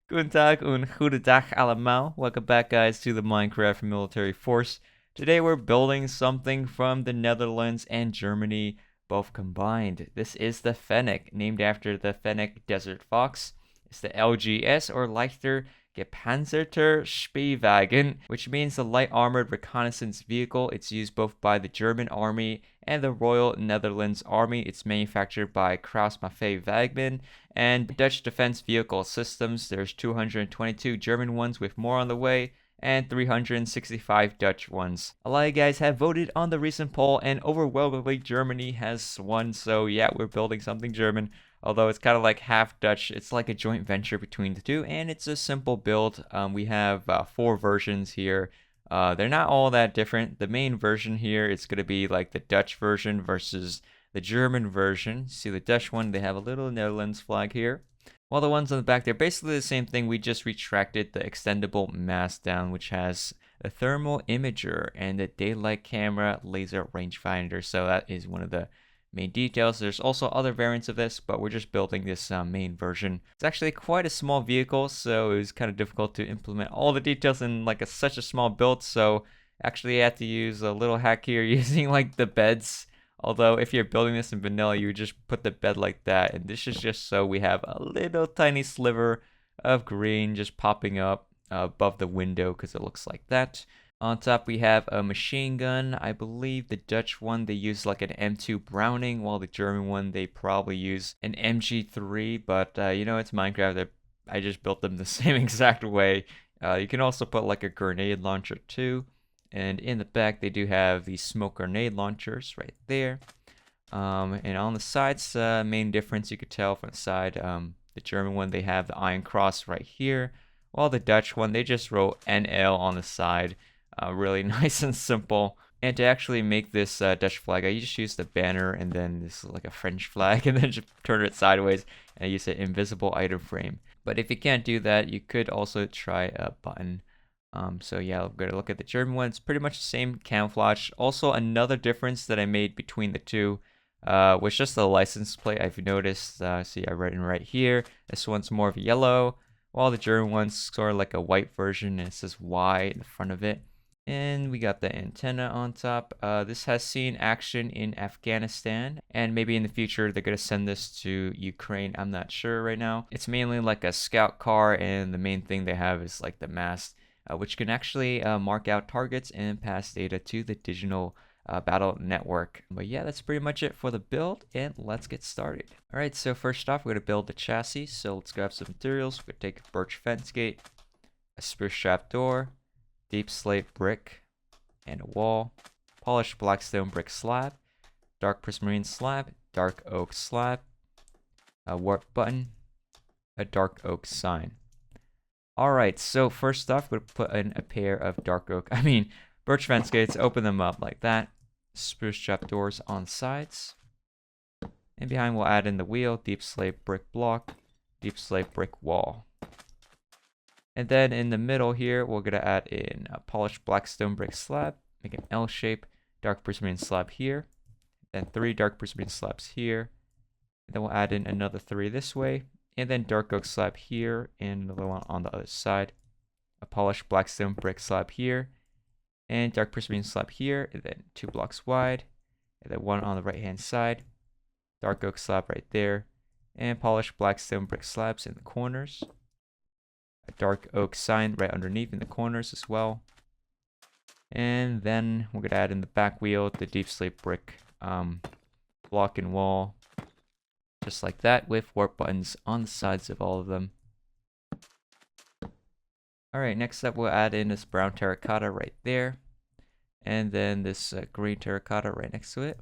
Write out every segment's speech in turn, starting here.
Guten Tag und guten Tag allemaal. Welcome back, guys, to the Minecraft Military Force. Today we're building something from the Netherlands and Germany, both combined. This is the Fennek, named after the Fennek Desert Fox. It's the LGS or Leichter Gepanzerter Spähwagen, which means the light armored reconnaissance vehicle. It's used both by the German army and the Royal Netherlands Army. It's manufactured by CraftyFoxe and Dutch defense vehicle systems. There's 222 German ones with more on the way, and 365 Dutch ones. A lot of you guys have voted on the recent poll, and overwhelmingly Germany has won, so yeah, we're building something German. Although it's kind of like half Dutch, it's like a joint venture between the two, and it's a simple build. We have 4 versions here. They're not all that different. The main version here is going to be like the Dutch version versus the German version. See the Dutch one, they have a little Netherlands flag here. While the ones on the back, they're basically the same thing. We just retracted the extendable mast down, which has a thermal imager and a daylight camera laser rangefinder. So that is one of the main details. There's also other variants of this, but we're just building this main version. It's actually quite a small vehicle, so it was kind of difficult to implement all the details in like such a small build. So actually I had to use a little hack here using like the beds. Although if you're building this in vanilla, you would just put the bed like that, and this is just so we have a little tiny sliver of green just popping up above the window because it looks like that. On top we have a machine gun. I believe the Dutch one, they use like an M2 Browning, while the German one, they probably use an MG3, but it's Minecraft. I just built them the same exact way. You can also put like a grenade launcher too. And in the back, they do have these smoke grenade launchers right there. And on the sides, main difference you could tell from the side, the German one, they have the Iron Cross right here, while the Dutch one, they just wrote NL on the side. Really nice and simple. And to actually make this Dutch flag, I just used the banner and then this is like a French flag and then just turn it sideways, and I use an invisible item frame. But if you can't do that, you could also try a button. So yeah, I'm going to look at the German one. It's pretty much the same camouflage. Also, another difference that I made between the two was just the license plate. I've noticed, see, I write in right here. This one's more of yellow, while the German one's sort of like a white version, and it says Y in front of it. And we got the antenna on top. This has seen action in Afghanistan, and maybe in the future they're going to send this to Ukraine. I'm not sure right now. It's mainly like a scout car, and the main thing they have is like the mast, which can actually mark out targets and pass data to the digital battle network. But yeah, that's pretty much it for the build, and let's get started. All right, so first off, we're going to build the chassis. So let's grab some materials. We're going to take a birch fence gate, a spruce trap door, deep slate brick, and a wall, polished blackstone brick slab, dark prismarine slab, dark oak slab, a warp button, a dark oak sign. Alright, so first off, we're going to put in a pair of birch fence gates, open them up like that. Spruce trap doors on sides. And behind we'll add in the wheel, deep slate brick block, deep slate brick wall. And then in the middle here, we're going to add in a polished blackstone brick slab, make an L shape, dark prismarine slab here, then 3 dark prismarine slabs here. And then we'll add in another 3 this way. And then dark oak slab here, and another one on the other side. A polished blackstone brick slab here, and dark prismarine slab here, and then 2 blocks wide, and then 1 on the right hand side. Dark oak slab right there, and polished blackstone brick slabs in the corners. A dark oak sign right underneath in the corners as well. And then we're going to add in the back wheel, the deep slate brick block and wall. Just like that, with warp buttons on the sides of all of them. Alright, next up we'll add in this brown terracotta right there. And then this green terracotta right next to it.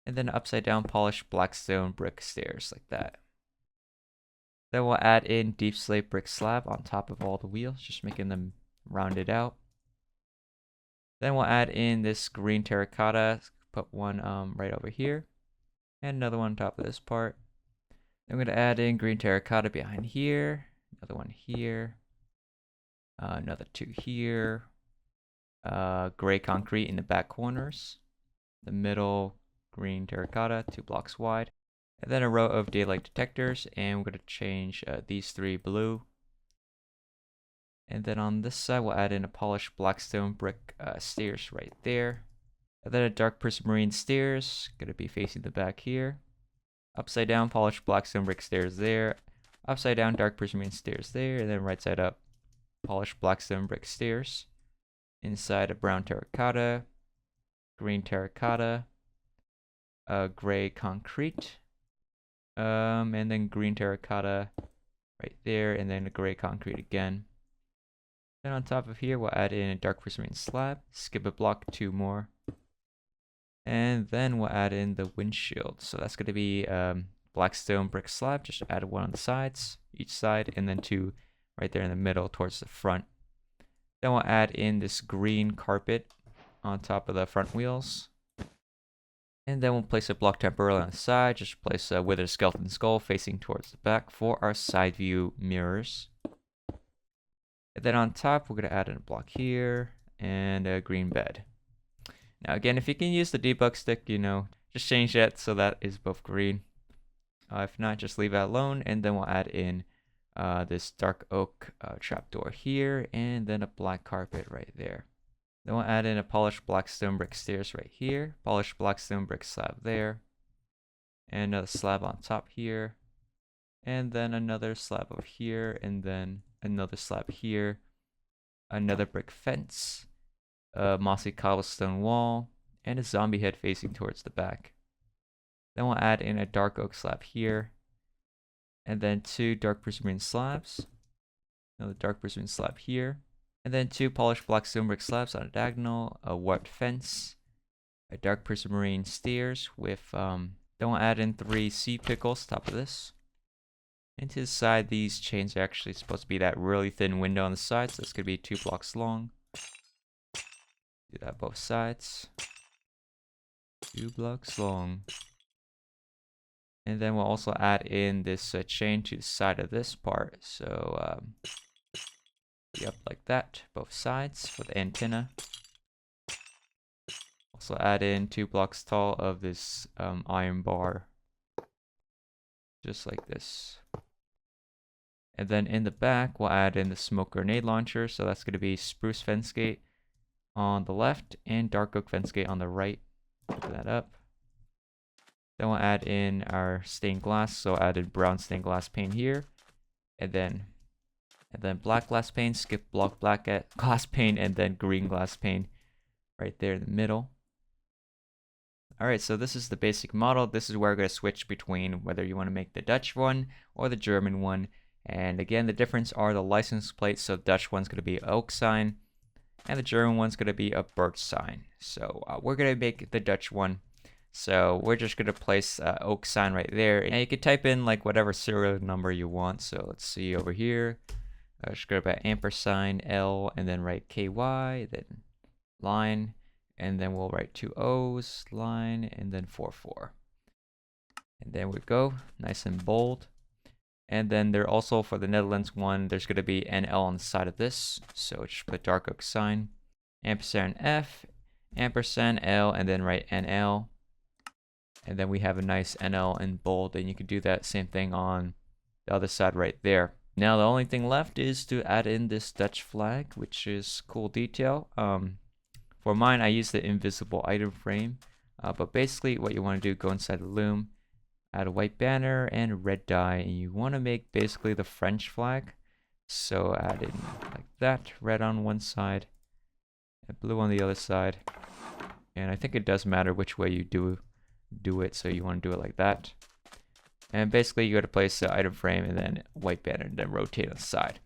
And then upside down polished blackstone brick stairs like that. Then we'll add in deep slate brick slab on top of all the wheels, just making them rounded out. Then we'll add in this green terracotta, put one right over here. And another one on top of this part. Then we're going to add in green terracotta behind here. Another one here. Another 2 here. Gray concrete in the back corners. The middle, green terracotta, 2 blocks wide. And then a row of daylight detectors. And we're going to change these 3 blue. And then on this side, we'll add in a polished blackstone brick stairs right there. And then a dark prismarine stairs, gonna be facing the back here. Upside down, polished blackstone brick stairs there. Upside down, dark prismarine stairs there. And then right side up, polished blackstone brick stairs. Inside a brown terracotta, green terracotta, gray concrete, and then green terracotta right there, and then a gray concrete again. Then on top of here, we'll add in a dark prismarine slab, skip a block, 2 more. And then we'll add in the windshield. So that's going to be blackstone brick slab, just add 1 on the sides, each side, and then 2 right there in the middle towards the front. Then we'll add in this green carpet on top of the front wheels. And then we'll place a block temporarily on the side, just place a withered skeleton skull facing towards the back for our side view mirrors. And then on top, we're going to add in a block here and a green bed. Now again, if you can use the debug stick, just change that so that is both green. If not, just leave that alone. And then we'll add in this dark oak trapdoor here, and then a black carpet right there. Then we'll add in a polished blackstone brick stairs right here, polished blackstone brick slab there, and another slab on top here, and then another slab over here, and then another slab here, another brick fence, a mossy cobblestone wall, and a zombie head facing towards the back. Then we'll add in a dark oak slab here, and then 2 dark prismarine slabs, another dark prismarine slab here, and then 2 polished blackstone brick slabs on a diagonal, a warped fence, a dark prismarine stairs with, then we'll add in 3 sea pickles top of this. And to the side, these chains are actually supposed to be that really thin window on the side, so it's going to be 2 blocks long. Do that both sides. 2 blocks long. And then we'll also add in this chain to the side of this part. So, yep, like that, both sides for the antenna. Also add in 2 blocks tall of this iron bar. Just like this. And then in the back, we'll add in the smoke grenade launcher. So that's going to be spruce fence gate on the left and dark oak fence gate on the right. Open that up. Then we'll add in our stained glass. So add in brown stained glass pane here. And then black glass pane, skip block black glass pane, and then green glass pane right there in the middle. Alright, so this is the basic model. This is where we're going to switch between whether you want to make the Dutch one or the German one. And again, the difference are the license plates. So the Dutch one's going to be an oak sign, and the German one's going to be a birch sign. So we're going to make the Dutch one. So we're just going to place oak sign right there. And you can type in like whatever serial number you want. So let's see over here. Just go back ampersand L, and then write KY, then line, and then we'll write 2 O's, line, and then 44. And then we go, nice and bold. And then there also, for the Netherlands one, there's going to be NL on the side of this. So just put dark oak sign, ampersand F, ampersand L, and then write NL. And then we have a nice NL in bold, and you can do that same thing on the other side right there. Now the only thing left is to add in this Dutch flag, which is cool detail. For mine, I use the invisible item frame. But basically what you want to do, go inside the loom, add a white banner and a red dye, and you want to make basically the French flag. So add in like that, red on one side and blue on the other side. And I think it does matter which way you do it, so you want to do it like that. And basically you got to place the item frame and then white banner and then rotate on the side.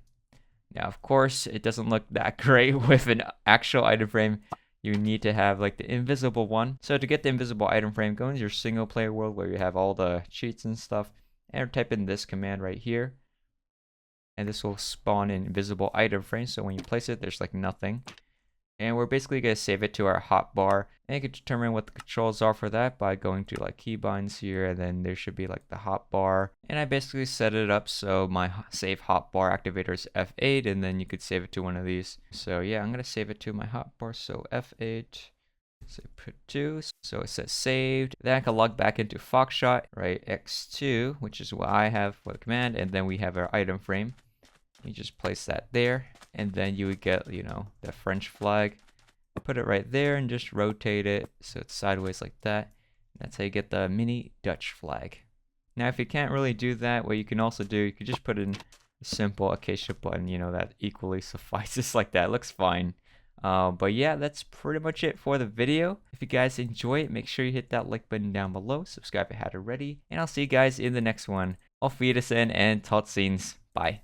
Now of course it doesn't look that great with an actual item frame. You need to have like the invisible one. So to get the invisible item frame, go into your single player world where you have all the cheats and stuff, and type in this command right here. And this will spawn an invisible item frame. So when you place it, there's like nothing. And we're basically going to save it to our hotbar. And you can determine what the controls are for that by going to like keybinds here, and then there should be like the hotbar. And I basically set it up so my save hotbar activator is F8, and then you could save it to one of these. So yeah, I'm going to save it to my hotbar. So F8, so put 2. So it says saved. Then I can log back into Foxshot, right? X2, which is what I have for the command. And then we have our item frame. You just place that there. and then you would get, you know, the French flag. Put it right there and just rotate it so it's sideways like that. That's how you get the mini Dutch flag. Now, if you can't really do that, what you can also do, you could just put in a simple acacia button, you know, that equally suffices like that. It looks fine. But yeah, that's pretty much it for the video. If you guys enjoy it, make sure you hit that like button down below. Subscribe if you haven't already. And I'll see you guys in the next one. Auf Wiedersehen and tot ziens. Bye.